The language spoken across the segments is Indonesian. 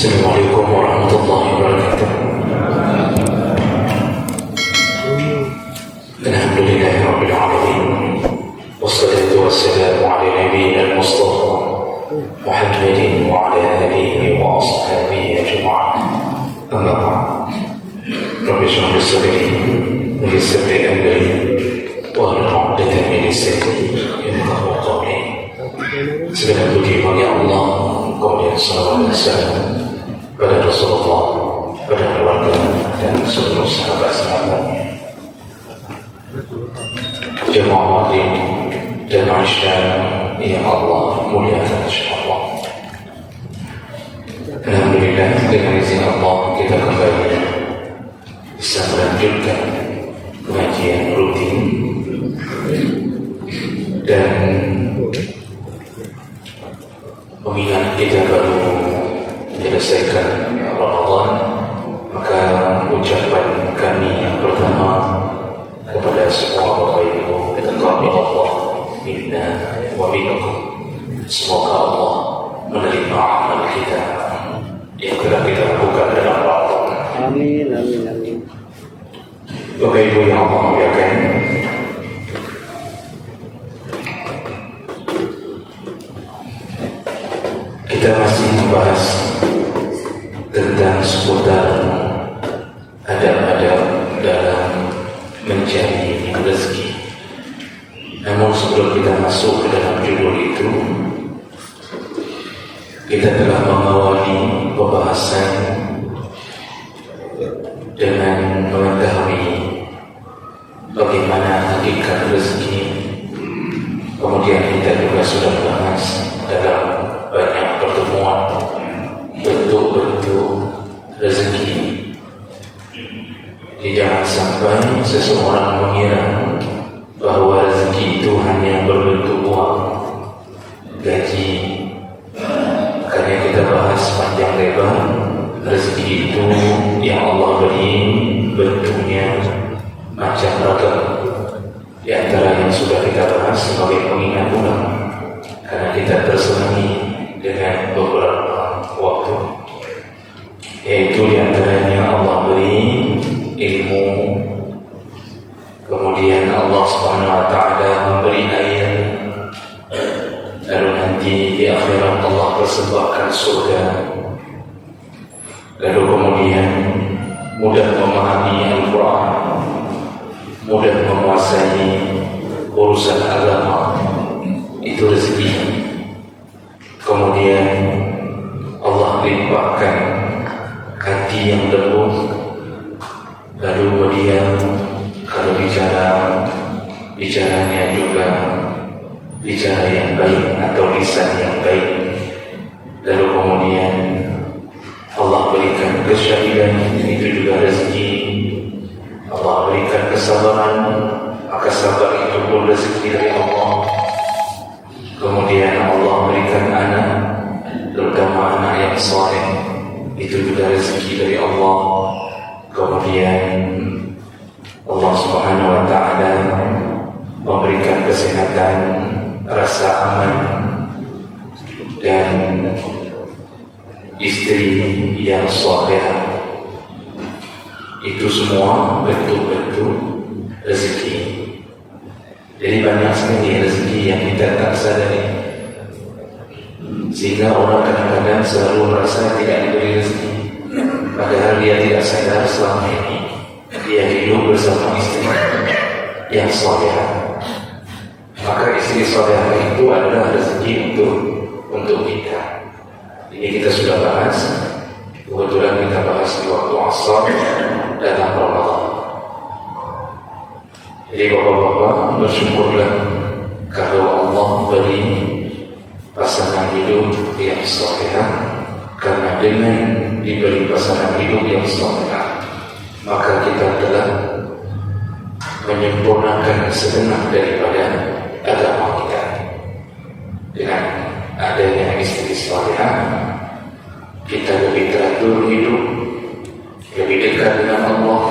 Assalamualaikum warahmatullahi wabarakatuh. Alhamdulillahirabbil alamin. Wassalatu wassalamu ala nabiyyina al-mustafa Muhammadin wa ala alihi wa ashabihi ajma'in. Amma ba'd. Rabbi shrah li sadri wa yassir li amri wahlul 'uqdatam min lisani yafqahu qawli. Segala puji bagi Allah, kemudian salawat dan salam pada Rasulullah, pada keluarga dan seluruh sahabat-sahabatnya. Jemaah Maghrib dan Isya yang Allah muliakan insyaallah. Alhamdulillah, dengan izin Allah kita kembali bisa melanjutkan pengajian rutin dan mengingat kita baru menyelesaikan Ramadan, maka ucapan kami yang pertama kepada semua Bapak Ibu, taqabbal Allah minna wa minkum. Semoga Allah menerima amal kita yang telah kita lakukan dalam Ramadan. Amin, amin, amin. Bapak Ibu yang Allah muliakan, kita masih membahas tentang seputar adab-adab dalam mencari rezeki. Namun sebelum kita masuk ke dalam judul itu, kita telah mengawali pembahasan dengan mengetahui bagaimana hakikat rezeki. Kemudian kita juga sudah bahas dalam banyak pertemuan bentuk-bentuk rezeki. Jangan sampai seseorang mengira bahwa rezeki itu hanya berbentuk uang, gaji. Makanya kita bahas panjang lebar, rezeki itu yang Allah beri bentuknya macam ragam. Di antara yang sudah kita bahas sebagai pengingat ulang, karena kita tersenangi dengan beberapa waktu, yaitu di antaranya Allah beri ilmu, kemudian Allah Subhanahu wa taala memberi ayat, lalu nanti di akhirat Allah persembahkan surga, lalu kemudian mudah memahami Al-Quran, mudah menguasai urusan agama, itu rezeki. Kemudian Allah limpahkan hati yang lembut, lalu dia kalau bicaranya juga bicara yang baik atau lisan yang baik. Lalu kemudian Allah berikan kesyahidan, itu juga rezeki. Allah berikan kesabaran, maka sabar itu pun rezeki dari Allah. Kemudian Allah berikan anak, terutama anak yang saleh, itu juga rezeki dari Allah. Kemudian Allah Subhanahu wa taala memberikan kesehatan, rasa aman, dan istri yang salehah. Itu semua bentuk-bentuk rezeki. Jadi banyak sekali rezeki yang kita tak sadari, sehingga orang kadang-kadang selalu merasa tidak diberi rezeki, padahal dia tidak sadar selama ini dia hidup bersama istri yang salehah. Maka istri salehah itu adalah rezeki untuk kita. Ini kita sudah bahas. Kebetulan kita bahas di waktu asar dalam Ramadan. Jadi bapak-bapak, bersyukurlah kalau Allah beri pasangan hidup yang salehah, karena dengan diberi pasangan hidup yang salehah, maka kita telah menyempurnakan segenap daripada agama kita. Dengan adanya istri salehah, kita lebih teratur hidup, lebih dekat dengan Allah,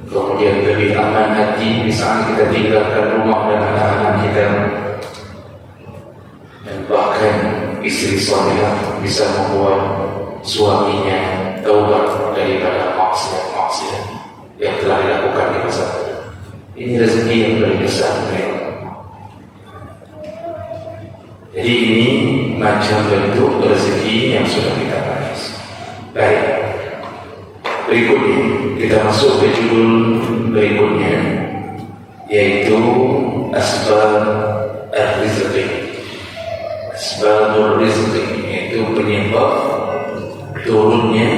kemudian lebih aman hati di saat kita tinggalkan rumah dan anak-anak kita. Dan bahkan istri salehah bisa membuat suaminya taubat daripada maksiat-maksiat yang telah dilakukan di masa lalu. Ini rezeki yang paling besar dari Allah. Jadi ini macam bentuk rezeki yang sudah kita bahas. Baik, berikutnya kita masuk ke judul berikutnya, yaitu asbab ar-rizqi. Asbabur rizqi, yaitu penyebab turunnya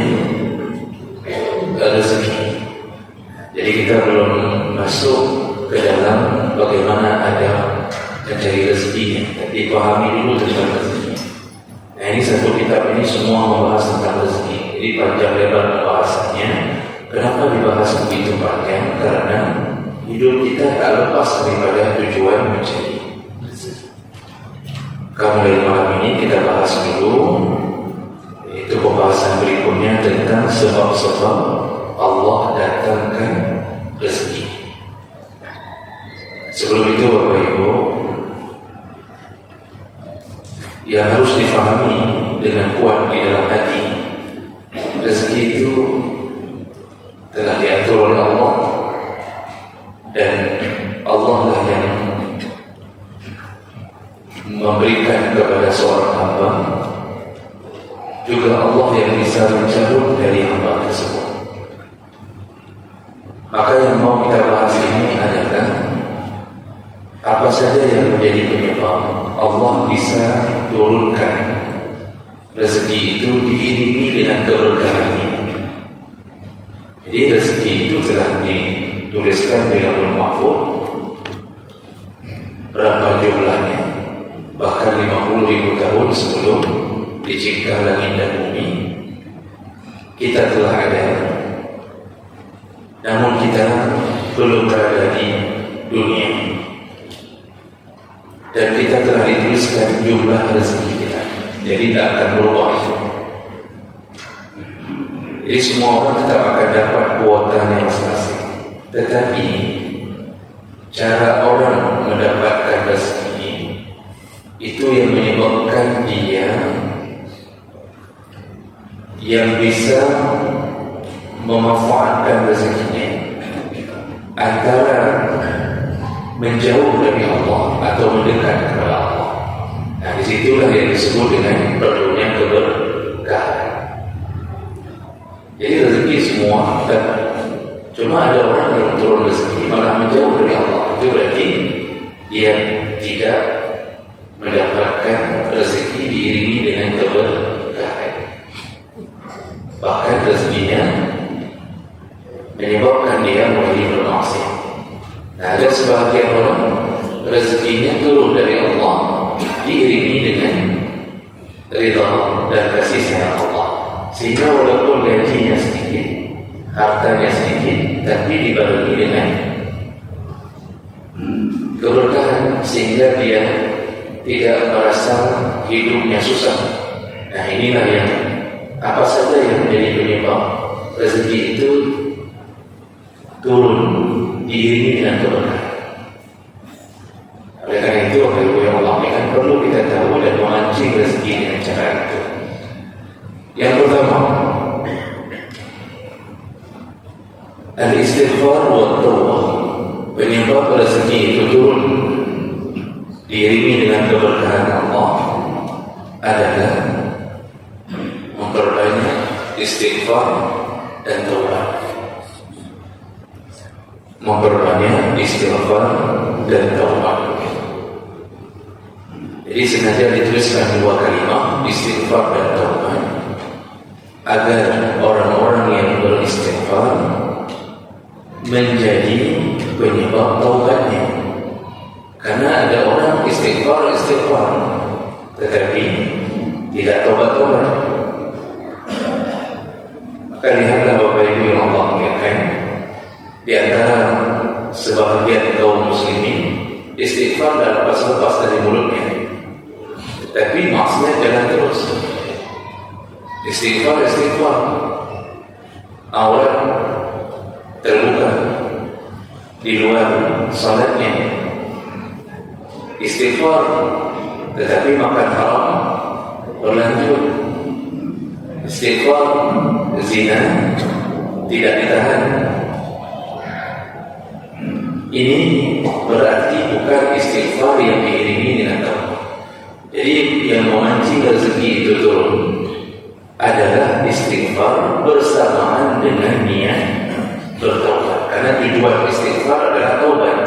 rezeki. Jadi kita belum masuk ke dalam bagaimana ada mencari rezekinya, tapi pahami dulu tentang rezeki. Nah, ini satu kitab ini semua membahas tentang rezeki. Jadi panjang lebar pembahasannya. Kenapa dibahas begitu panjang? Karena hidup kita tak lepas daripada tujuan mencari rezeki. Mulai malam ini kita bahas dulu, yaitu pembahasan berikutnya tentang sebab-sebab Allah datangkan rezeki. Sebelum itu Bapak Ibu, yang harus difahami dengan kuat di dalam hati, rezeki itu telah diatur oleh Allah, dan Allah lah yang memberikan kepada seorang hamba, juga Allah yang bisa mencabut dari hamba tersebut. Maka yang mau kita bahas ini adalah apa saja yang menjadi penyebab Allah bisa turunkan rezeki itu diiringi dengan keberkahan ini. Jadi rezeki itu telah dituliskan di Lauhul Mahfuz, berapa jumlahnya, bahkan 50.000 tahun sebelum dicipta langit dan bumi kita telah ada, namun kita belum berada di dunia, dan kita telah dituliskan jumlah rezeki kita, jadi tak akan berubah. Jadi semua orang tetap akan dapat kuotanya masing-masing, tetapi cara orang mendapatkan rezeki itu yang menyebabkan dia yang bisa memanfaatkan rezekinya antara menjauh dari Allah atau mendekat kepada Allah. Nah, disitulah yang disebut dengan perlunya keberkahan. Jadi rezeki semua dapat, cuma ada orang yang turun rezeki malah menjauh dari Allah. Itu berarti dia tidak mendapatkan rezeki diiringi dengan keberkahan. Bahkan rezekinya menyebabkan dia menjadi bermaksiat. Nah, ada sebagian orang rezekinya turun dari Allah diiringi dengan ridha dan kasih sayang Allah, sehingga walaupun gajinya sedikit, hartanya sedikit, tapi dibarengi dengan keberkahan sehingga dia tidak merasa hidupnya susah. Nah, inilah yang apa saja yang menjadi penyebab rezeki itu turun diiringi dengan keberkahan. Oleh karena itu, Bapak Ibu yang Allah muliakan, perlu kita tahu dan memancing rezeki dengan cara itu. Yang pertama, al-istighfar wa tawbah. Penyebab rezeki itu turun diiringi dengan keberkahan Allah adalah memperbanyak istighfar dan taubat. Memperbanyak istighfar dan taubat. Jadi sengaja dituliskan dua kalimat, istighfar dan taubat, agar orang-orang yang beristighfar menjadi penyebab taubatnya. Karena ada orang istighfar tetapi tidak taubat-taubat. Maka lihatlah Bapak Ibu yang Allah muliakan, di antara sebagian kaum muslimin istighfar dan lepas-lepas dari mulutnya, tapi maksudnya jalan terus. Istighfar awal terbuka di luar salatnya, istighfar tetapi makan haram berlanjut. Istighfar zina tidak ditahan. Ini berarti bukan istighfar yang diiringi dengan taubat. Jadi yang memancing rezeki itu turun adalah istighfar bersamaan dengan niat bertaubat. Karena tujuan istighfar adalah taubat.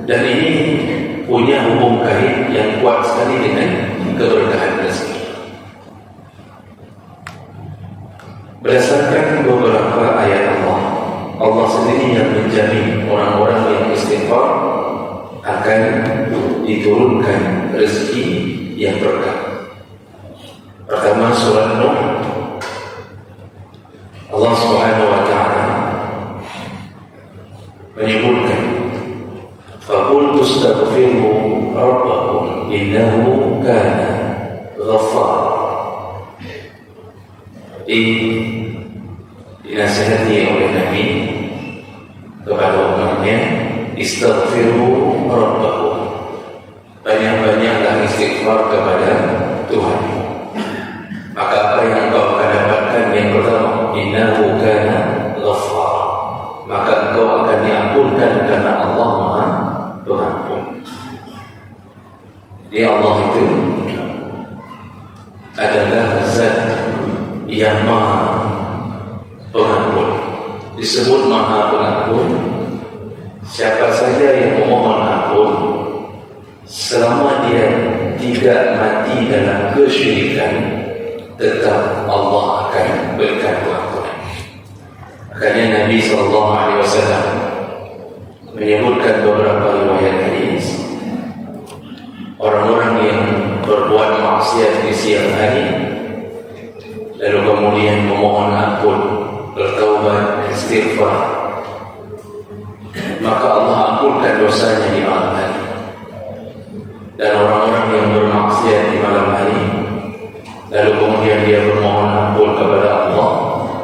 Dan ini punya hubung kait yang kuat sekali dengan keberkahan rezeki. Berdasarkan beberapa ayat Allah sendiri yang menjamin orang-orang yang istighfar akan diturunkan rezeki yang berkah. Pertama surah Nuh, Allah Subhanahu wa taala menyebutkan, "Faqul tastaghfiru rabbakum innahu kana ghaffar." Dinasihati oleh Nabi kepada umatnya, istaghfiru rabbakum, banyak-banyaklah istighfar kepada Tuhan. Maka apa yang engkau akan dapatkan? Yang pertama, innahu kana ghaffar, maka engkau akan diampunkan karena Allah Maha Pengampun. Jadi Allah itu adalah zat yang Maha Pengampun. Disebut Maha Pengampun, siapa saja yang memohon ampun selama dia tidak mati dalam kesyirikan, tetap Allah akan berikan pengampunan. Makanya Nabi SAW menyebutkan beberapa riwayat hadis, orang-orang yang berbuat maksiat di siang hari lalu kemudian memohon ampun, bertaubat, istighfar, maka Allah ampunkan dosanya di malam hari. Dan orang-orang yang bermaksiat di malam hari lalu kemudian dia bermohon ampun kepada Allah,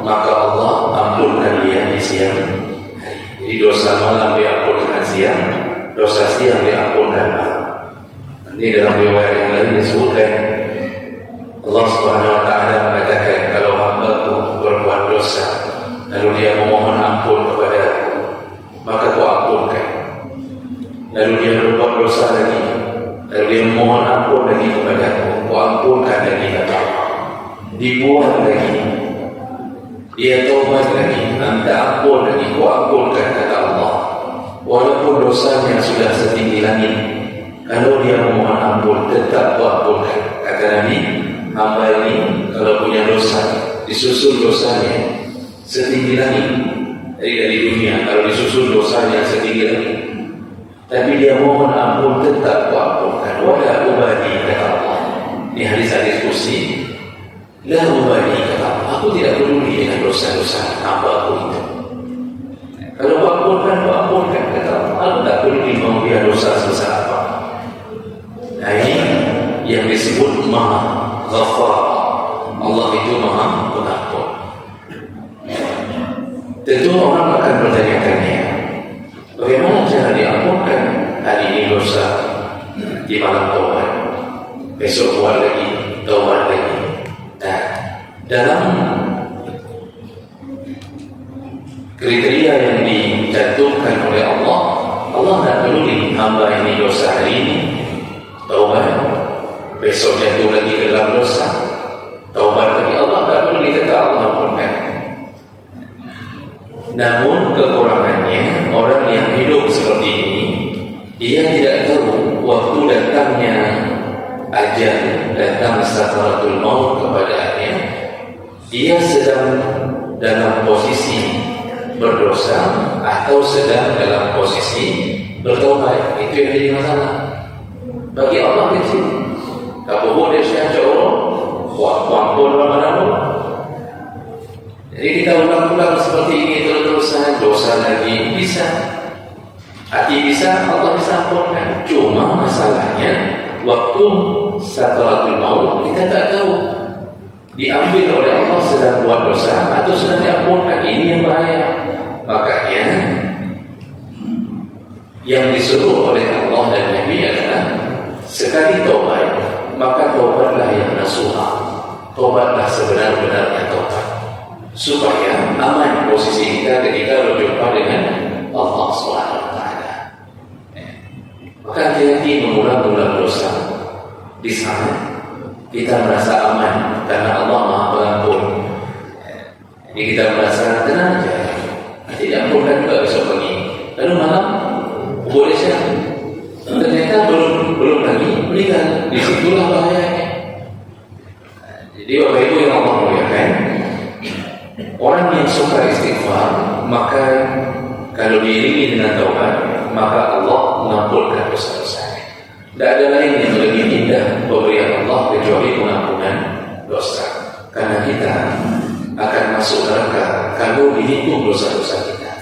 maka Allah ampunkan dia di siang hari. Jadi dosa malam diampunkan siang, dosa siang diampunkan malam. Ini dalam riwayat yang lain disebutkan, Allah Subhanahu wa taala mengatakan, kalau hamba-Ku berbuat dosa lalu dia memohon ampun kepada Aku, maka Ku ampunkan. Lalu dia berbuat dosa lagi, lalu dia memohon ampun lagi kepada Aku, Ku ampunkan lagi, kata Allah. Dibuat lagi, dia taubat lagi, minta ampun lagi, Ku ampunkan, kata Allah. Walaupun dosanya sudah setinggi langit, kalau dia memohon ampun tetap Ku ampunkan. Kata Nabi, hamba ini kalau punya dosa, disusul dosanya setinggi langit dari dunia, kalau disusul dosanya setinggi langit, tapi dia mohon ampun tetap Ku ampunkan. Wala ubadi, kata Allah. Di hadis-hadis kursi, la ubadi, kata Allah, aku tidak peduli dengan dosa-dosa hamba-Ku itu. Kalau Ku ampunkan, Ku ampunkan, kata Allah. Aku tak peduli mau dia dosa sebesar apa. Nah, ini yang disebut Maha Ghaffar. Allah itu Maha Pengampun. Tentu orang akan bertanya-tanya, bagaimana cara diampunkan? Hari ini dosa, di malam taubat, besok buat lagi, taubat lagi. Nah, dalam kriteria yang dicantumkan oleh Allah, Allah tak peduli hamba ini dosa hari ini, taubat, besok jatuh lagi ke dalam dosa, taubat lagi. Allah tak peduli, kata Allah ampunkan. Namun kekurangannya, orang yang hidup seperti ini, dia tidak tahu waktu datangnya ajal, datang sakaratul maut kepadanya, dia sedang dalam posisi berdosa atau sedang dalam posisi bertaubat. Itu yang jadi masalah bagi Allah kecil. Kabur dia sejajar Allah, walaupun Ramadan. Jadi kita ulang-ulang seperti ini terus-terusan, dosa lagi bisa, hati bisa, Allah bisa ampunkan. Cuma masalahnya waktu sakaratul maut kita tak tahu diambil oleh Allah sedang buat dosa atau sedang diampunkan. Ini yang bahaya. Makanya yang disuruh oleh Allah dan Nabi adalah sekali taubat maka taubatlah yang nasuha, taubatlah sebenar-benarnya taubat, supaya aman posisi kita ketika berjumpa dengan Allah SWT. Maka hati-hati mengulang-ulang dosa. Di sana kita merasa aman karena Allah Maha Pengampun. Jadi kita merasa tenang saja, nanti diampunkan juga besok pagi. Lalu malam boleh saja. Ternyata belum lagi meninggal. Disitulah bahayanya. Jadi Bapak Ibu yang Allah muliakan, orang yang suka istighfar, maka kalau diiringi dengan taubat, maka Allah mengampunkan dosa-dosanya. Tidak ada lain yang lebih indah pemberian Allah kecuali pengampunan dosa. Karena kita akan masuk neraka kalau dihitung dosa-dosa kita.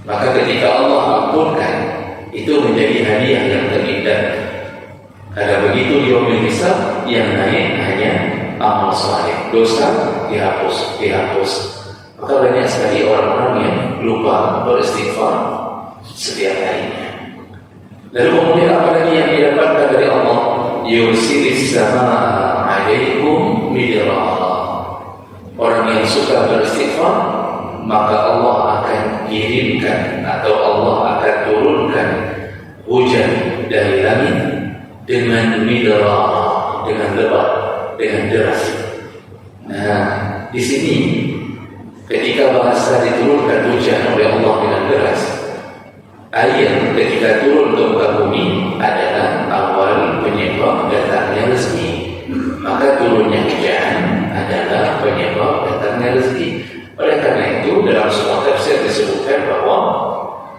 Maka ketika Allah ampunkan, itu menjadi hadiah yang terindah. Karena begitu di yaumil hisab, yang naik hanya amal saleh, dosa dihapus. Maka banyak sekali orang-orang yang lupa beristighfar setiap harinya. Lalu kemudian apa lagi yang didapatkan dari Allah? Yursilis samaa 'alaikum midrara. Orang yang suka beristighfar, maka Allah akan kirimkan atau Allah akan turunkan hujan dari langit dengan midrara, dengan lebat, dengan deras. Nah, di sini ketika bahasa diturunkan hujan oleh Allah dengan deras, air ketika turun ke muka bumi adalah awal penyebab datangnya rezeki. Maka turunnya hujan adalah penyebab datangnya rezeki. Oleh karena itu dalam semua tafsir disebutkan bahwa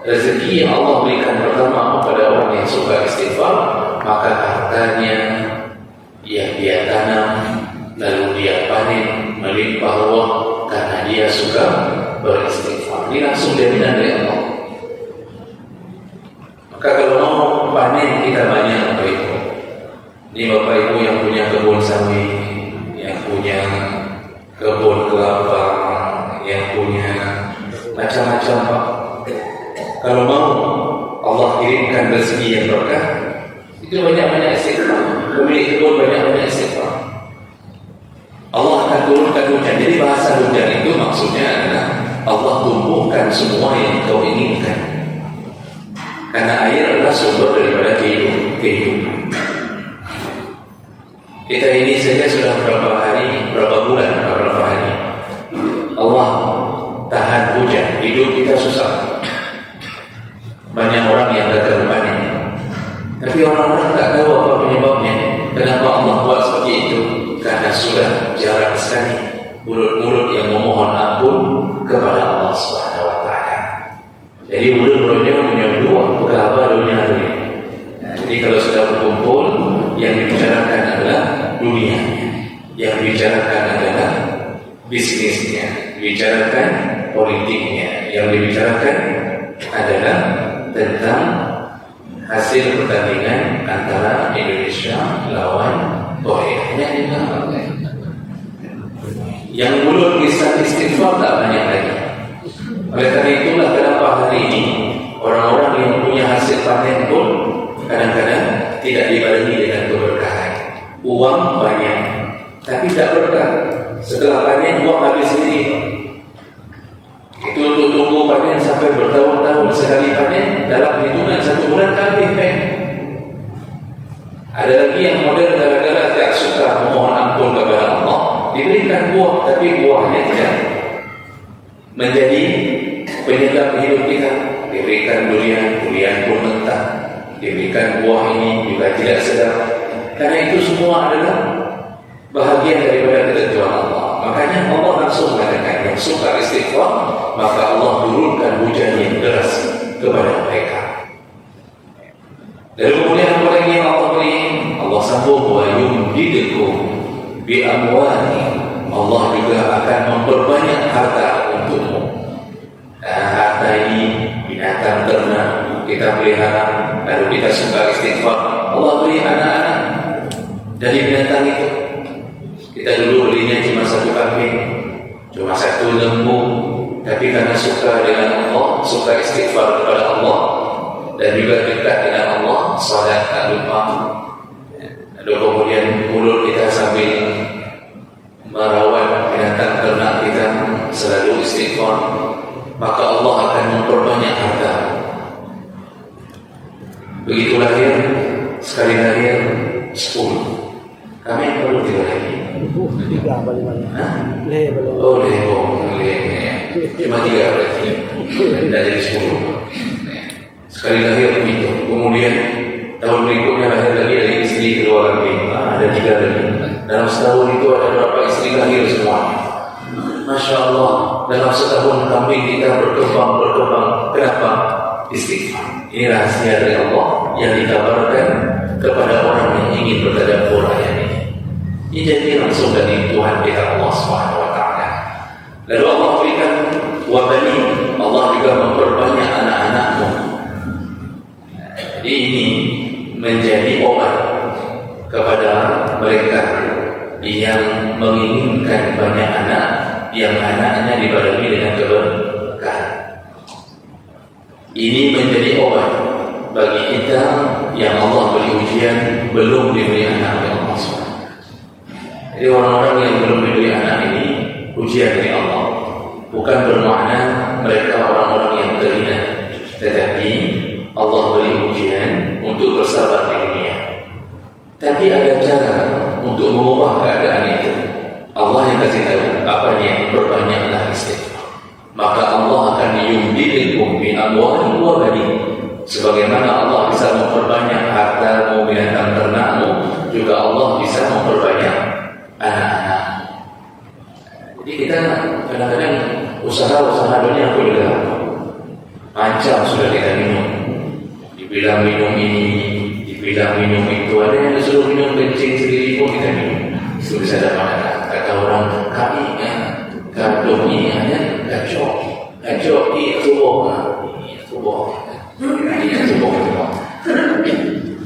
rezeki yang Allah berikan pertama kepada orang yang suka istighfar, maka hartanya yang dia tanam lalu dia panen melimpah ruah karena dia suka beristighfar. Ini langsung jaminan dari Allah. Maka kalau mau panen kita banyak Bapak Ibu. Ini Bapak Ibu yang punya kebun sawit, yang punya kebun kelapa, yang punya macam-macam Pak. Kalau mau Allah kirimkan rezeki yang berkah, itu banyak-banyak istighfar. Pemilik kebun banyak-banyak istighfar. Allah akan turunkan hujan. Jadi bahasa hujan itu maksudnya adalah Allah tumbuhkan semua yang kau inginkan. Karena air adalah sumber daripada kehidupan. Kita ini saja sudah berapa bulan Allah tahan hujan, hidup kita susah. Banyak orang yang gagal panen, tapi orang-orang tak tahu apa penyebabnya. Kenapa Allah buat seperti itu? Karena sudah jarang sekali mulut-mulut yang memohon ampun kepada Allah SWT. Jadi mulut-mulutnya menyebut apa dunia ini. Jadi kalau sudah berkumpul, yang dibicarakan adalah dunia, yang dibicarakan adalah bisnisnya, dibicarakan politiknya, yang dibicarakan adalah tentang hasil pertandingan antara Indonesia lawan Korea. Yang mulut bisa istighfar tak banyak lagi. Oleh karena itulah kenapa hari ini orang-orang yang punya hasil panen pun kadang-kadang tidak dibarengi dengan keberkahan. Uang banyak, tapi tak berkah. Setelah panen uang habis sendiri. Itu untuk tunggu panen sampai bertahun-tahun. Sekali panen dalam hitungan 1 bulan habis kan. Ada lagi yang model gara-gara tak suka memohon ampun kepada Allah, diberikan buah, tapi buahnya tidak menjadi penyebab hidup kita. Diberikan durian pun mentah. Diberikan buah ini juga tidak sedap. Karena itu semua adalah bahagian daripada ketentuan Allah. Makanya Allah langsung mengatakan yang suka istighfar, maka Allah turunkan hujan yang deras kepada mereka. Lalu kemudian apa lagi yang Allah beri? Allah sambung wa yumdidukum bi amwali. Allah juga akan memperbanyak harta untukmu. Harta ini binatang ternak kita pelihara, lalu kita suka istighfar, Allah beri anak-anak dari binatang itu. Kita dulu belinya cuma 1 kambing, cuma 1 lembu, tapi karena suka dengan Allah, suka istighfar kepada Allah, dan juga dekat dengan Allah, salat tak lupa. Allah akan memperbanyak harta. Begitu lahir, sekali lahir 10. Kami perlu 3 lagi. 3 bagaimana? Belum. Oh, leh. Cuma 3 berarti. Tidak jadi 10. Sekali lahir begitu. Kemudian tahun berikutnya lahir lagi dari istri kedua lagi. Ada 3 lagi. Dalam setahun itu ada berapa istri lahir semuanya? Masya Allah. Dalam setahun kambing kita berkembang. Kenapa? Istighfar. Ini rahasia dari Allah yang dikabarkan kepada orang yang ingin bertadabbur ayat ini. Ini jadi langsung dari Tuhan kita Allah Subhanahu wa taala. Lalu Allah berikan wabani, Allah juga memperbanyak anak-anakmu. Jadi ini menjadi obat kepada mereka yang menginginkan banyak anak, yang anaknya dibarengi dengan keberkahan. Ini menjadi obat bagi kita yang Allah beri ujian belum diberi anak oleh Allah SWT. Jadi orang-orang yang belum diberi anak ini ujian dari Allah, bukan bermakna mereka orang-orang yang terhina, tetapi Allah beri ujian untuk bersabar di dunia. Tapi ada cara untuk mengubah keadaan itu. Allah yang kasih tahu apa yang berbanyaklah istighfar. Maka Allah akan yumdidukum bi amwalin wa banin. Sebagaimana Allah bisa memperbanyak hartamu, binatang ternakmu, juga Allah bisa memperbanyak anak-anak. Jadi kita kadang-kadang usaha dunia pun juga macam sudah kita minum. Dibilang minum ini, dibilang minum itu, ada yang disuruh minum kencing sendiri pun kita minum. Itu bisa dapat kata orang kami kandung ini hanya kacau itu bohong.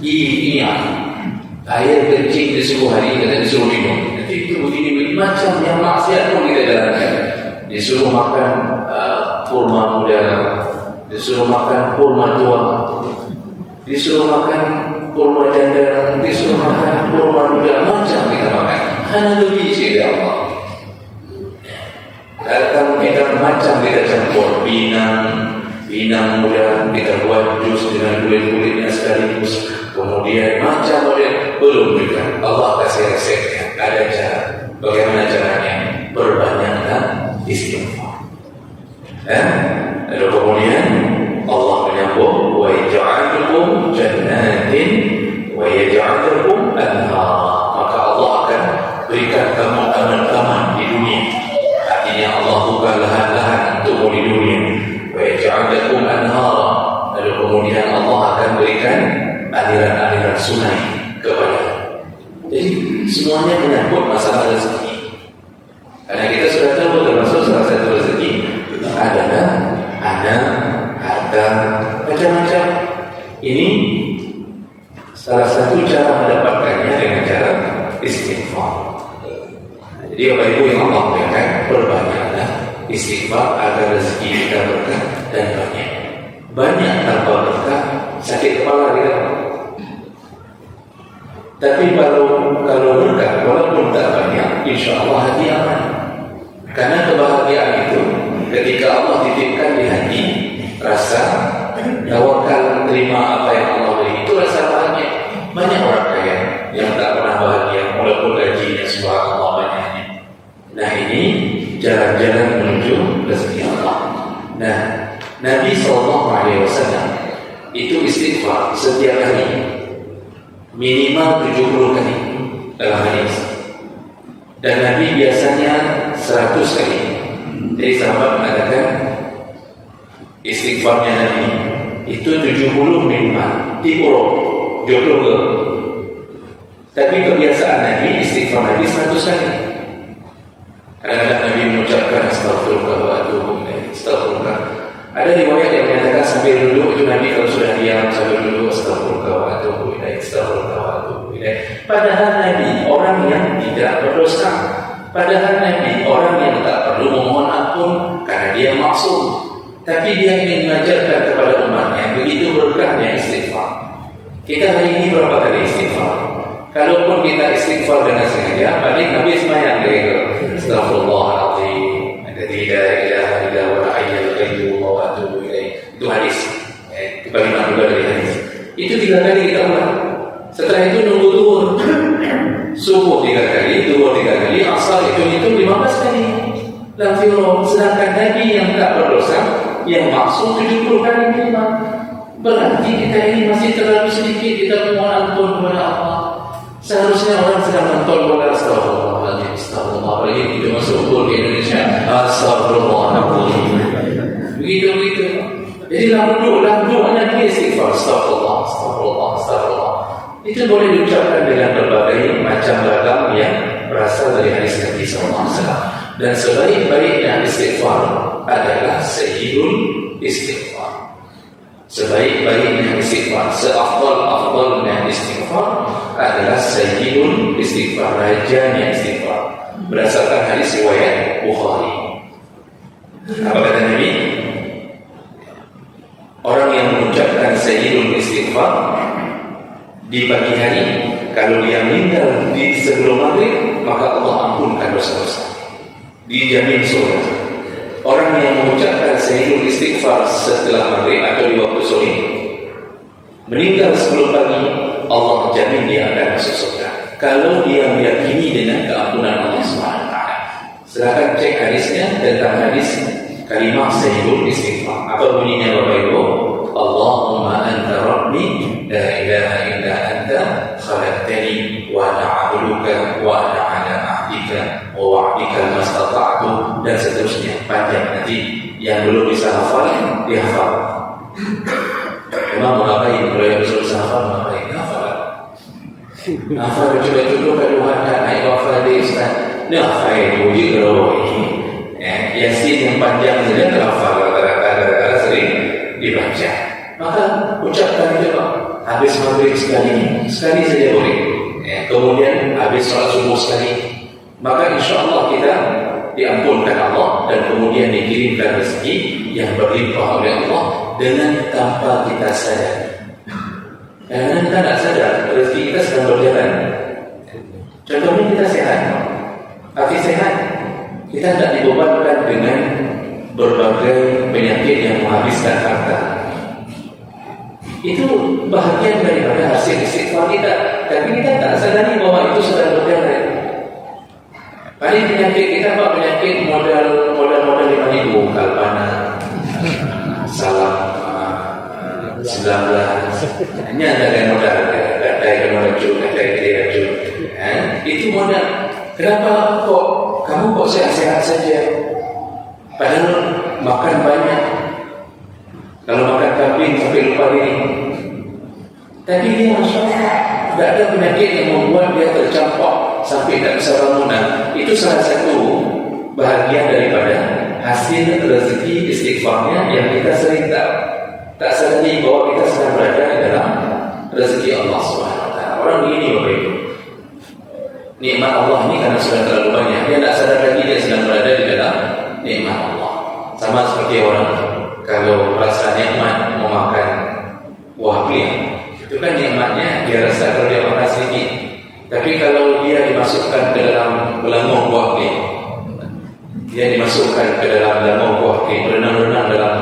Ini air kencing di seluruh hari kita disuruh minum. Nanti itu begini macam yang maksiat pun kita jalankan. Disuruh makan kurma muda, disuruh makan kurma tua, disuruh makan kurma janda, disuruh makan kurma muda, macam kita makan. Hanya lebih dari Allah. Datang kita macam kita campur pinang muda, kita buat jus dengan kulit-kulitnya sekaligus. Kemudian macam model belum juga. Allah kasih resepnya, ada cara. Bagaimana caranya? Berbanyaklah istighfar. Lalu kemudian Allah menyambung, wa yaj'alukum jannatin wa yaj'alukum anhar. Maka Allah akan berikan kamu taman-taman di dunia. Artinya Allah buka lahan-lahan untukmu di dunia. Wa yaj'alukum anhar. Lalu kemudian Allah akan berikan aliran-aliran sungai kepada. Jadi semuanya menyangkut masalah rezeki. Karena kita sudah tahu termasuk salah satu rezeki adalah anak, harta, macam-macam. Ini salah satu cara mendapatkannya dengan cara istighfar. Jadi Bapak Ibu yang Allah berikan, perbanyaklah istighfar agar rezeki kita berkah dan banyak. Banyak tanpa berkah, sakit kepala kita. Tapi kalau berkah, walaupun tak banyak, insya Allah hati aman. Karena kebahagiaan itu ketika Allah titipkan di hati, rasa tawakal terima apa yang Allah beri, itu rasa bahagia. Banyak orang kaya yang tak pernah bahagia walaupun gajinya subhanallah banyaknya. Nah ini jalan-jalan menuju rezeki Allah. Nah Nabi SAW itu istighfar setiap hari minimal 70 kali dalam hadis. Dan Nabi biasanya 100 kali. Jadi sahabat mengatakan istighfarnya Nabi itu 70 minimal, 20 ke. Tapi kebiasaan Nabi istighfar Nabi 100 kali. Kadang-kadang Nabi mengucapkan astagfirullah wa atubu ilaih, astagfirullah. Ada riwayat yang menyatakan sambil duduk itu Nabi kalau sudah diam sambil duduk astagfirullah wa atubu ilaih, astagfirullah wa atubu ilaih. Padahal Nabi orang yang tidak berdosa. Padahal Nabi orang yang tak perlu memohon ampun karena dia maksum. Tapi dia ingin mengajarkan kepada umatnya begitu berkahnya istighfar. Kita hari ini berapa kali istighfar? Kalaupun kita istighfar dengan sengaja, paling habis sembahyang gitu. Astagfirullahaladzim, alladzi la ilaha illa huwal hayyul qayyum wa Itu hadis. Dibagi juga dari hadis. Itu 3 kali kita ulang. Setelah itu nunggu duhur. Subuh 3 kali, duhur 3 kali, asar itu 15 kali. Lafirul. Sedangkan Nabi yang tak berdosa, yang maksum 70 kali minimal. Berarti kita ini masih terlalu sedikit kita mohon ampun kepada Allah. Seharusnya orang sedang mentol kepada astagfirullahaladzim, astagfirullah. Apalagi kita masuk umur di Indonesia, astagfirullahaladzim. Begitu. Jadi lampu hanya istighfar, astagfirullah, astagfirullah, astagfirullah. Itu boleh diucapkan dengan berbagai macam ragam yang berasal dari hadis Nabi SAW. Dan sebaik-baiknya istighfar adalah sayyidul istighfar. Sebaik-baiknya istighfar, seafdal-afdalnya istighfar adalah sayyidul istighfar, rajanya istighfar. Berdasarkan hadis riwayat Bukhari. Apa kata Nabi? Orang yang mengucapkan sayyidul istighfar di pagi hari, kalau dia meninggal di sebelum maghrib, maka Allah ampunkan dosa-dosa. Dijamin surga. Orang yang mengucapkan sayyidul istighfar setelah maghrib atau di waktu sore, meninggal sebelum pagi, Allah jamin dia akan masuk surga. Kalau dia meyakini dengan keampunan Allah SWT. Silakan cek hadisnya tentang hadis kalimat sayyidul istighfar. Apa bunyinya Bapak Ibu? Allahumma anta rabbi la ilaha illa anta khalaqtani wa ana 'abduka wa ana 'ala ahdika wa wa'dika mastata'tu, dan seterusnya. Panjang, nanti yang belum bisa hafal dihafal. Memang mengapain? Kalau yang belum bisa hafal mengapain? Hafal cukup kalau ada ayat hafal di Ustaz. Nah, hafal uji kalau ini Yasin yang panjang saja terhafal kadang-kadang sering dibaca. Maka ucapkan itu Pak. Habis maghrib sekali saja boleh. Kemudian habis sholat subuh sekali. Maka insya Allah kita diampunkan Allah dan kemudian dikirimkan rezeki yang berlimpah oleh Allah dengan tanpa kita sadar. Karena kita tak sadar rezeki kita sedang berjalan. Contohnya kita sehat. Hati sehat, kita tak dibebankan dengan berbagai penyakit yang menghabiskan harta. Itu bahagian daripada hasil istighfar kita. Tapi kita tak sadari bahwa itu sedang berjalan. Paling penyakit kita Pak, penyakit modal 5.000, kalpana, salam 19. Hanya ada modal, ada racun. Itu modal. Kenapa kamu kok sehat-sehat saja? Padahal makan banyak. Kalau makan kambing sampai lupa diri. Tapi dia Masya Allah, tidak ada penyakit yang membuat dia tercampak sampai tak bisa bangunan. Itu salah satu bahagian daripada hasil rezeki istighfarnya yang kita sering tak sadari bahwa kita sedang berada dalam rezeki Allah SWT. Orang begini Bapak Ibu, nikmat Allah ini karena sudah terlalu banyak, dia tak sadar lagi dia sedang berada di dalam nikmat Allah. Sama seperti orang kalau rasa nikmat memakan buah pling, itu kan nikmatnya dia rasa kalau dia makan sedikit. Tapi kalau dia dimasukkan ke dalam belangong buah pling, dia dimasukkan ke dalam belangong buah pling, berenang-renang dalam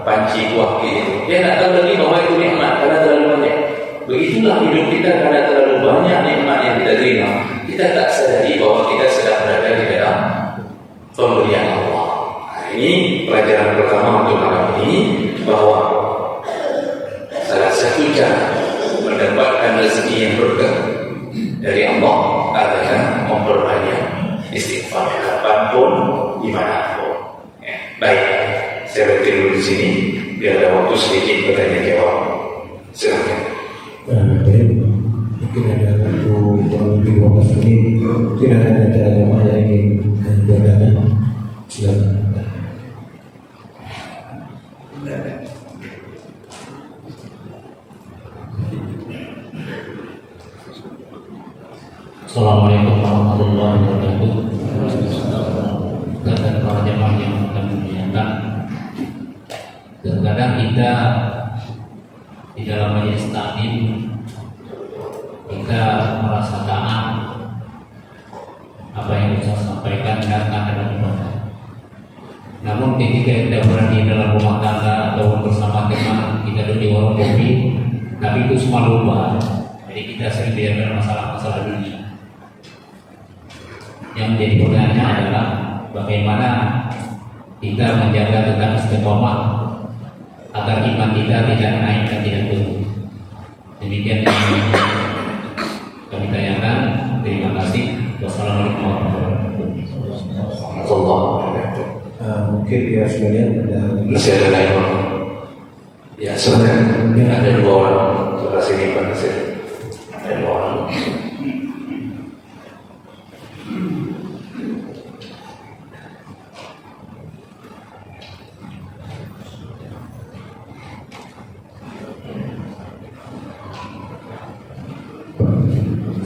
panci buah pling itu, dia tak tahu lagi bahwa itu nikmat karena terlalu banyak. Begitulah hidup kita, karena terlalu banyak nikmat yang kita terima, kita tak sadari bahwa kita sedang berada di dalam pemberian Allah. Ini pelajaran pertama untuk malam ini, bahwa salah satu cara mendapatkan rezeki yang berkah dari Allah adalah memperbanyak istighfar kapanpun, dimanapun. Baik, saya berhenti dulu di sini biar ada waktu sedikit bertanya jawab. Silakan. Baik, mungkin ada waktu kurang lebih 15 menit. Mungkin ada jamaah yang ingin bertanya. Silakan. Assalamualaikum warahmatullahi wabarakatuh. Dan para jemaah yang kami muliakan, terkadang kita di dalam majelis taklim kita merasa taat apa yang kita sampaikan karena ada ibadah. Namun ketika kita berada di dalam rumah tangga atau bersama kopi, tapi itu semua lupa. Jadi kita sering diadakan masalah-masalah dunia. Yang menjadi pertanyaan adalah bagaimana kita menjaga tentang istiqomah agar iman kita tidak naik dan tidak turun. Demikian yang kami tanyakan. Terima kasih. Wassalamualaikum warahmatullahi wabarakatuh. Mungkin ya sebenarnya ada Masih ada lain orang? Ya, silakan. Ada 2 orang. Sebelah sini Pak Nasir. Ada 2 orang.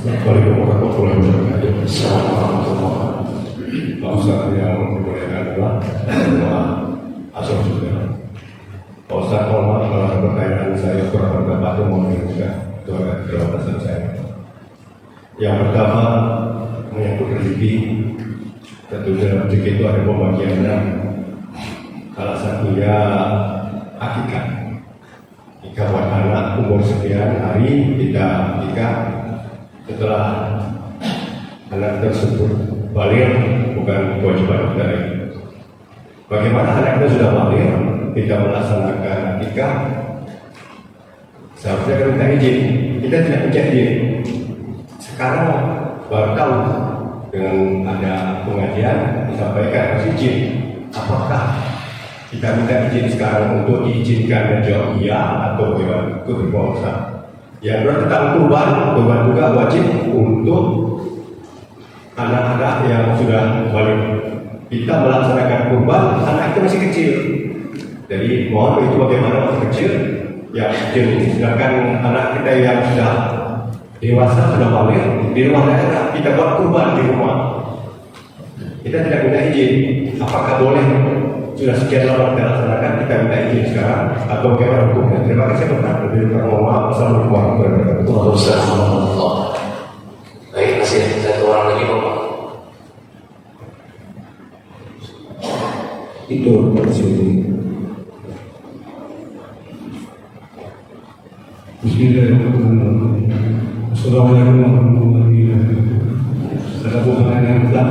Assalamualaikum warahmatullahi wabarakatuh. Assalamualaikum. Pak Ustaz yang dimuliakan adalah doa asal saudara. Pak Ustaz, mohon maaf kalau pertanyaan saya kurang bertempat itu mohon juga doa keterbatasan saya. Yang pertama menyangkut rezeki. Tentu dalam rezeki itu ada pembagiannya. Salah satunya akikah. Jika buat anak umur sekian hari kita nikah. Setelah anak tersebut balik, bukan kewajiban kita lagi. Bagaimana anak kita sudah balik, kita melaksanakan akikah, seharusnya kita minta izin. Kita tidak minta izin. Sekarang baru tahu dengan ada pengajian disampaikan harus izin. Apakah kita minta izin sekarang untuk diizinkan dan jawab iya atau bagaimana? Itu berbahasa. Yang kedua tentang kurban juga wajib untuk anak-anak yang sudah balik. Kita melaksanakan kurban, anak itu masih kecil. Jadi mohon itu bagaimana masih kecil, ya kecil ini. Sedangkan anak kita yang sudah dewasa, sudah balik, di rumah daerah, kita buat kurban di rumah. Kita tidak minta izin. Apakah boleh? Sudah sekian lama kita laksanakan, kita minta izin sekarang atau bagaimana hukumnya? Terima kasih Bapak. Lebih kurang mohon maaf. Assalamualaikum warahmatullahi wabarakatuh. Waalaikumsalam. Baik, masih 1 orang lagi Bapak. itu maksudnya. Bismillahirrahmanirrahim. Assalamualaikum warahmatullahi wabarakatuh. Ada pertanyaan Ustaz.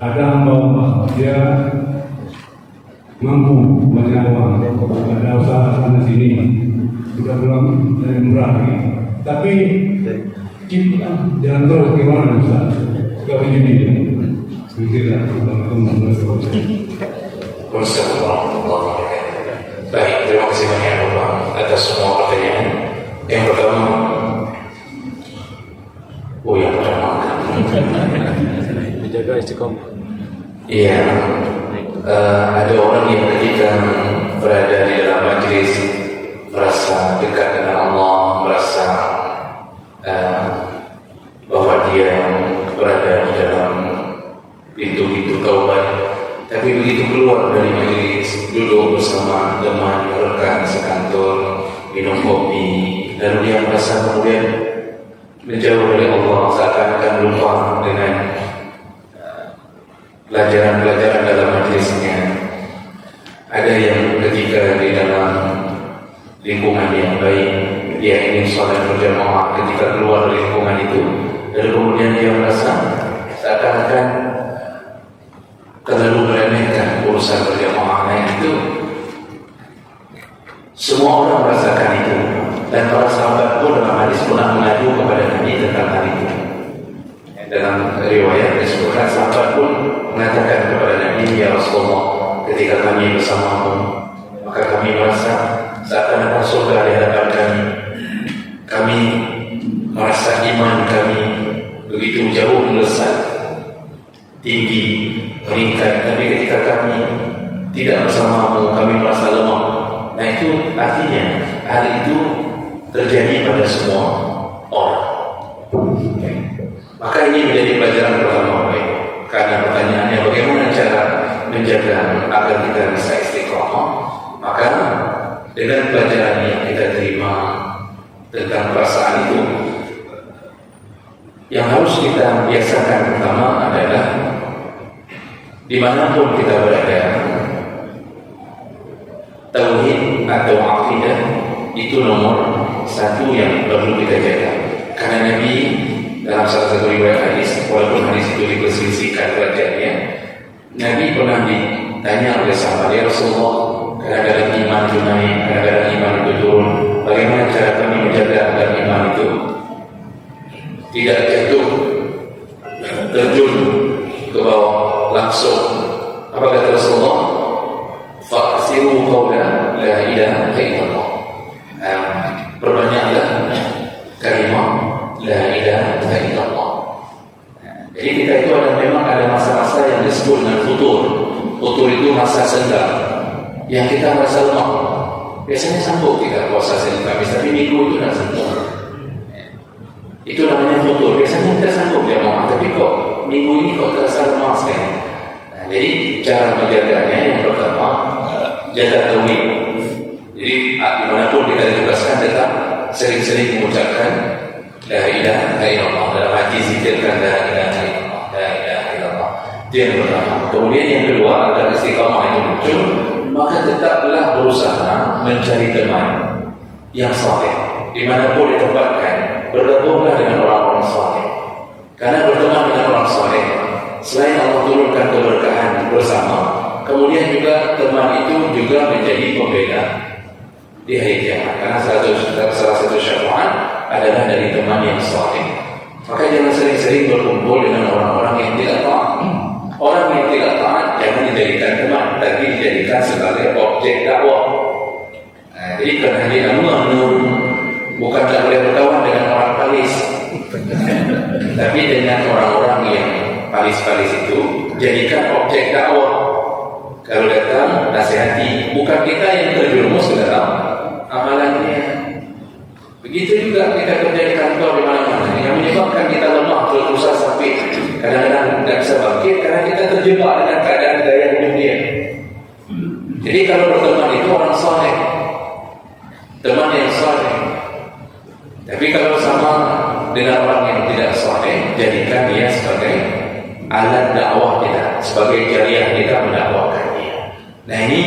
Ada hamba Allah, dia mampu banyak uang, ada usaha sana sini, sudah pulang dari murah, tapi kita jalan terus gimana Ustaz? Suka begini. Baik, terima kasih banyak Bapak atas semua pertanyaan. Yang pertama, yang pertama, Menjaga istiqomah. iya, ada orang yang ketika berada di dalam majlis merasa dekat dengan Allah, merasa bahwa dia berada di dalam pintu-pintu taubat, tapi begitu keluar dari majlis, duduk bersama teman, rekan sekantor, minum kopi, lalu dia merasa kemudian menjauh dari Allah, seakan-akan lupa dengan pelajaran-pelajaran dalam majlisnya. Ada yang ketika di dalam lingkungan yang baik, dia ingin sholat berjamaah, ketika keluar dari lingkungan itu, dan kemudian dia merasa seakan-akan terlalu meremehkan urusan berjamaah itu. Semua orang merasakan itu, dan para sahabat pun dalam hadis pernah mengadu kepada Nabi tentang hal itu. Dalam riwayat disebutkan sahabat pun mengatakan kepada Nabi, ya Rasulullah, ketika kami bersamamu, maka kami merasa seakan-akan surga di hadapan kami. Kami merasa iman kami begitu jauh melesat, tinggi, meningkat. Tapi ketika kami tidak bersamamu, kami merasa lemah. Nah itu artinya hal itu terjadi pada semua orang. Maka ini menjadi pelajaran pertama baik. Karena pertanyaannya bagaimana cara menjaga agar kita bisa istiqomah, maka dengan pelajaran yang kita terima tentang perasaan itu, yang harus kita biasakan pertama adalah dimanapun kita berada, tauhid atau akidah itu nomor satu yang perlu kita jaga. Karena Nabi dalam salah satu riwayat hadis, walaupun hadis itu diperselisihkan derajatnya, Nabi pernah ditanya oleh sahabat, ya Rasulullah, kadang-kadang iman itu naik, kadang-kadang iman itu turun. Bagaimana cara kami menjaga agar iman itu tidak jatuh, terjun ke bawah langsung? Apa kata Rasulullah? Fa'asiru qawla la ilaha illallah. Perbanyaklah kalimat la ilaha illallah. Jadi kita itu memang ada masa-masa yang disebut dengan futur. Futur itu masa senggang yang kita merasa lemah. Biasanya sanggup kita puasa Senin Kamis, tapi minggu itu tidak sanggup. Itu namanya futur. Biasanya kita sanggup jamaah, tapi kok minggu ini kok terasa lemah sekali. Jadi cara menjaganya yang pertama, jaga tauhid. Jadi dimanapun kita ditugaskan, tetap sering-sering mengucapkan la ilaha illallah, dalam hati zikirkan la ilaha illallah, la ilaha illallah. Itu yang pertama. Kemudian yang kedua, agar istiqamah itu muncul, maka tetaplah berusaha mencari teman yang saleh. Dimanapun ditempatkan, bergabunglah dengan orang-orang saleh. Karena berteman dengan orang saleh, selain Allah turunkan keberkahan bersama, kemudian juga teman itu juga menjadi pembeda di hari kiamat. Karena salah satu syafaat adalah dari teman yang saleh. Maka jangan sering-sering berkumpul dengan orang-orang yang tidak taat. Orang yang tidak taat jangan dijadikan teman, tapi dijadikan sebagai objek dakwah. Jadi karena dia bukan tak boleh berkawan dengan orang palis, tapi dengan orang-orang yang palis-palis itu jadikan objek dakwah. Kalau datang nasihati, bukan kita yang terjerumus ke dalam amalannya. Begitu juga kita kerja di kantor di mana-mana, yang menyebabkan kita lemah, berusaha sampai kadang-kadang tidak bisa bangkit karena kita terjebak dengan keadaan gaya hidup dia. Jadi kalau berteman itu orang saleh, teman yang saleh. Tapi kalau sama dengan orang yang tidak saleh, jadikan dia sebagai alat dakwah kita, sebagai jariah kita mendakwakan dia. Nah ini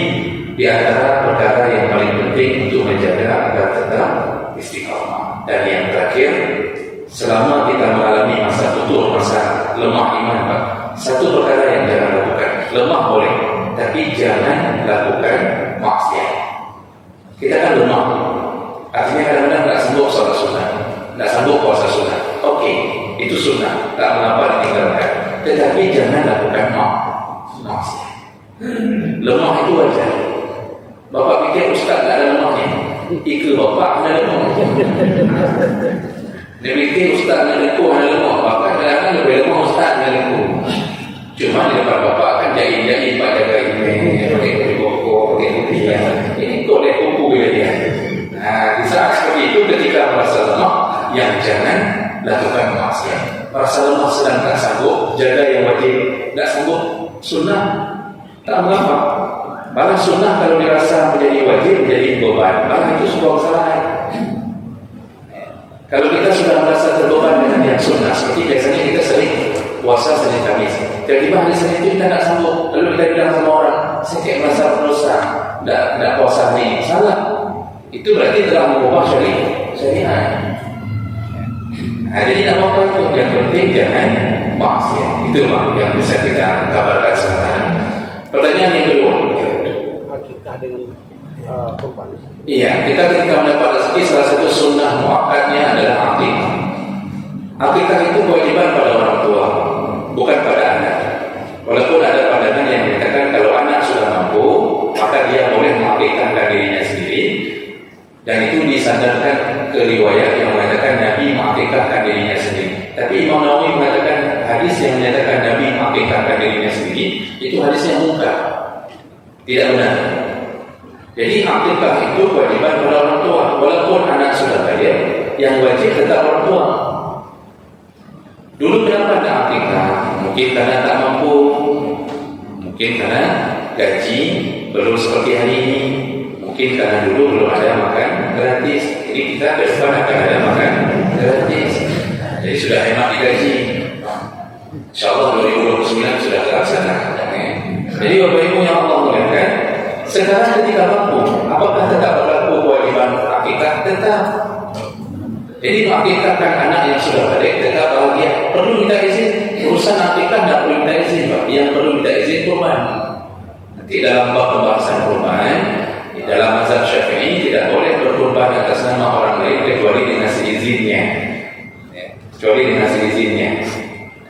di antara perkara yang paling penting untuk menjaga agar tetap istiqamah. Dan yang terakhir, selama kita mengalami masa futur, masa lemah iman, satu perkara yang jangan lakukan. Lemah boleh, tapi jangan lakukan maksiat. Kita kan lemah, artinya kadang-kadang tak sanggup sholat sunnah, tak sanggup puasa sunnah. Oke, itu sunnah, tak mengapa ditinggalkan. Tetapi jangan lakukan maksiat. Lemah itu wajar. Bapak pikir ustaz tak ada lemahnya? Ikut bapak ada lemah. Dia fikir ustaz nak leku ada lemah. Bapak kadang-kadang lebih lemah ustaz nak leku. Cuma di depan bapak kan jahit-jahit pada gaya pakai kuku, pakai kupiah. Ini kok dia kuku dia. Nah, di saat seperti itu ketika merasa lemah, yang jangan lakukan maksiat. Merasa lemah sedang tak sanggup, jaga yang wajib. Tak sanggup sunnah, tak mengapa. Malah sunnah kalau dirasa menjadi wajib, menjadi beban, malah itu sebuah kesalahan. Kalau kita sudah merasa terbeban dengan yang sunnah, seperti biasanya kita sering puasa Senin Kamis, tiba-tiba hari Senin itu kita tak sanggup, lalu kita bilang sama orang, saya kayak merasa berdosa, tidak puasa hari ini. Salah. Itu berarti telah mengubah syariat. Nah, jadi tak apa-apa itu, yang penting jangan maksiat. Itu yang bisa kita kabarkan sekarang. Pertanyaan yang kedua, kurban. iya, kita ketika mendapat rezeki, salah satu sunnah muakkadnya adalah akikah. Akikah itu kewajiban pada orang tua, bukan pada anak. Walaupun ada pandangan yang mengatakan kalau anak sudah mampu, maka dia boleh mengakikahkan dirinya sendiri. Dan itu disandarkan ke riwayat yang mengatakan Nabi mengakikahkan dirinya sendiri. Tapi Imam Nawawi mengatakan hadis yang menyatakan Nabi mengakikahkan dirinya sendiri itu hadis yang mungkar, tidak benar. Jadi akikah itu kewajiban pada orang tua. Walaupun anak sudah kaya, yang wajib tetap orang tua. Dulu kenapa ada akikah? Mungkin karena tak mampu, mungkin karena gaji belum seperti hari ini, mungkin karena dulu belum ada makan gratis. Jadi kita ke depan akan ada makan gratis. Jadi sudah hemat di gaji. InsyaAllah 2029 sudah terlaksana. Jadi Bapak Ibu yang Allah muliakan, sekarang ketika mampu, apakah tetap berlaku kewajiban akikah mengakikahkan anak yang sudah balik tetap bahagia. Perlu minta izin? Urusan akikah tidak perlu minta izin, Pak. Yang perlu minta izin kurban. Nanti dalam bab pembahasan kurban, di dalam mazhab Syafi'i tidak boleh berkurban atas nama orang lain kecuali dengan seizinnya. Kecuali dengan seizinnya.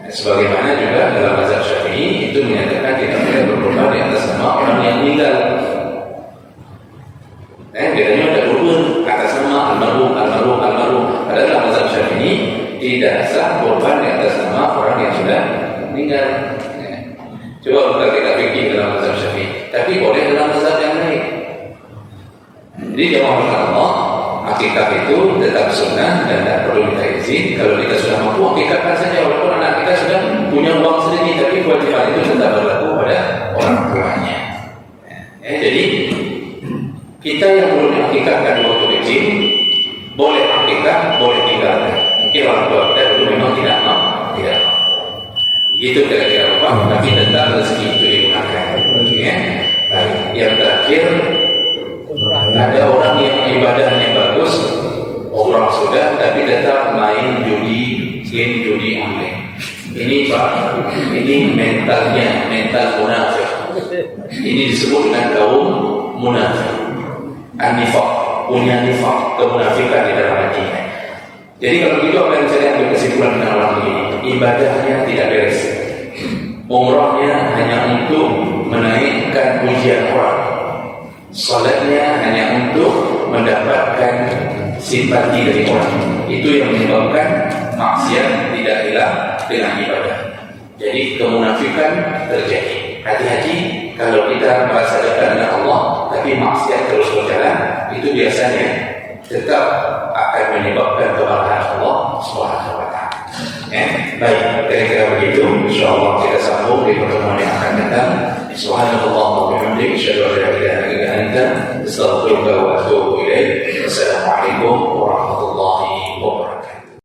Sebagaimana juga dalam mazhab Syafi'i itu menyatakan tidak boleh berkurban di atas nama orang yang meninggal. Biasanya ada kurban atas nama almarhum. Padahal dalam mazhab Syafi'i tidak sah kurban di atas nama orang yang sudah meninggal. Coba kita fikir dalam mazhab Syafi'i, tapi boleh dalam mazhab yang lain. Jadi jemaah Allah, akikah itu tetap sunnah dan tidak perlu minta izin. Kalau kita sudah mampu, akikahkan saja. Walaupun anak kita sudah punya uang sedikit, tapi kewajiban itu tetap berlaku pada orang tuanya. Jadi kita yang belum akikahkan waktu kecil, boleh akikah, boleh tinggalkan. Mungkin orang tua kita dulu memang tidak mau. Itu kira-kira apa? Tapi tetap rezeki itu digunakan. Yang terakhir, ada orang yang ibadahnya bagus, orang sudah, tapi tetap main judi online. Ini Pak, ini mental munafik. Ini disebut dengan kaum munafik. An-nifaq, punya nifaq, kemunafikan di dalam hatinya. Jadi kalau begitu apa yang saya ambil kesimpulan dengan orang begini, ibadahnya tidak beres, umrahnya hanya untuk menaikkan pujian orang, salatnya hanya untuk mendapatkan simpati dari orang. Itu yang menyebabkan maksiat tidak hilang dengan ibadah. Jadi kemunafikan terjadi. Hati-hati kalau kita merasa dekat dengan Allah tapi maksiat terus berjalan, itu biasanya tetap akan menyebabkan kemarahan Allah Subhanahu wa taala. Baik, kira-kira begitu. Insyaallah kita sambung di pertemuan yang akan datang. Subhanallah wa bihamdihi, asyhadu an la ilaha illa anta, astaghfiruka wa atubu ilaik. Wassalamualaikum warahmatullahi